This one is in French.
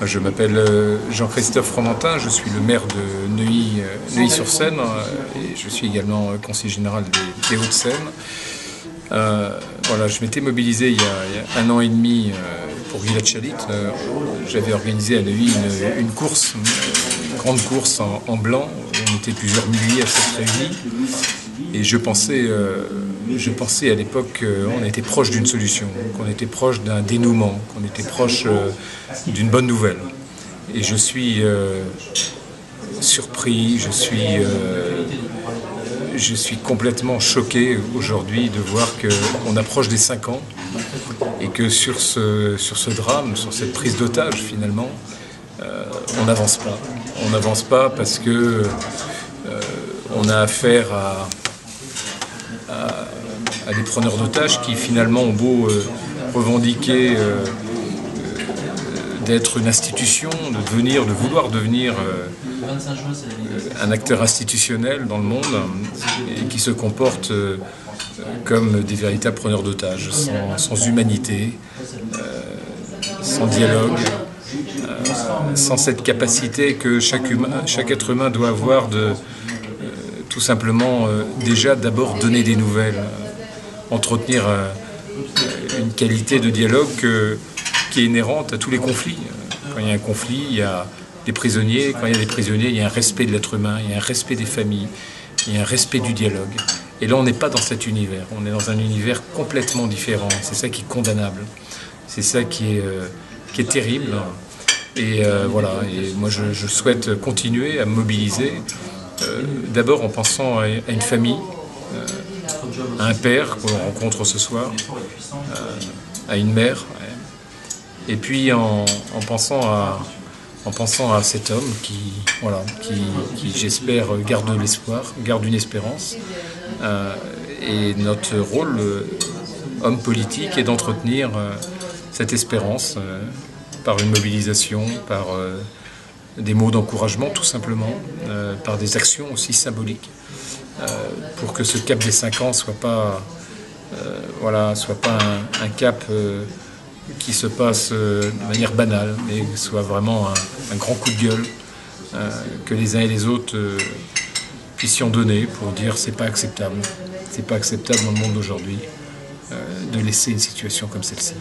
Je m'appelle Jean-Christophe Fromentin, je suis le maire de Neuilly-sur-Seine et je suis également conseiller général des Hauts-de-Seine. Voilà, je m'étais mobilisé il y a 1 an et demi pour Village Chalit. J'avais organisé à Neuilly une course, une grande course en blanc, où on était plusieurs milliers à s'être réunis. Et je pensais à l'époque qu'on était proche d'une solution, qu'on était proche d'un dénouement, qu'on était proche d'une bonne nouvelle. Et je suis surpris, je suis complètement choqué aujourd'hui de voir qu'on approche des 5 ans et que sur ce drame, sur cette prise d'otage finalement, on n'avance pas. On n'avance pas parce que on a affaire à des preneurs d'otages qui finalement ont beau revendiquer d'être une institution, de vouloir devenir un acteur institutionnel dans le monde et qui se comportent comme des véritables preneurs d'otages, sans humanité, sans dialogue, sans cette capacité que chaque être humain doit avoir de tout simplement déjà d'abord donner des nouvelles, entretenir une qualité de dialogue qui est inhérente à tous les conflits. Quand il y a un conflit, il y a des prisonniers. Quand il y a des prisonniers, il y a un respect de l'être humain, il y a un respect des familles, il y a un respect du dialogue. Et là, on n'est pas dans cet univers. On est dans un univers complètement différent. C'est ça qui est condamnable. C'est ça qui est terrible. Et voilà. Et moi, je souhaite continuer à me mobiliser. D'abord en pensant à une famille, à un père qu'on rencontre ce soir, à une mère, et puis en pensant à cet homme qui j'espère garde l'espoir, garde une espérance. Et notre rôle, homme politique, est d'entretenir cette espérance par une mobilisation, par des mots d'encouragement tout simplement, par des actions aussi symboliques, pour que ce cap des 5 ans soit pas un cap qui se passe de manière banale, mais soit vraiment un grand coup de gueule que les uns et les autres puissions donner pour dire c'est pas acceptable dans le monde d'aujourd'hui de laisser une situation comme celle-ci.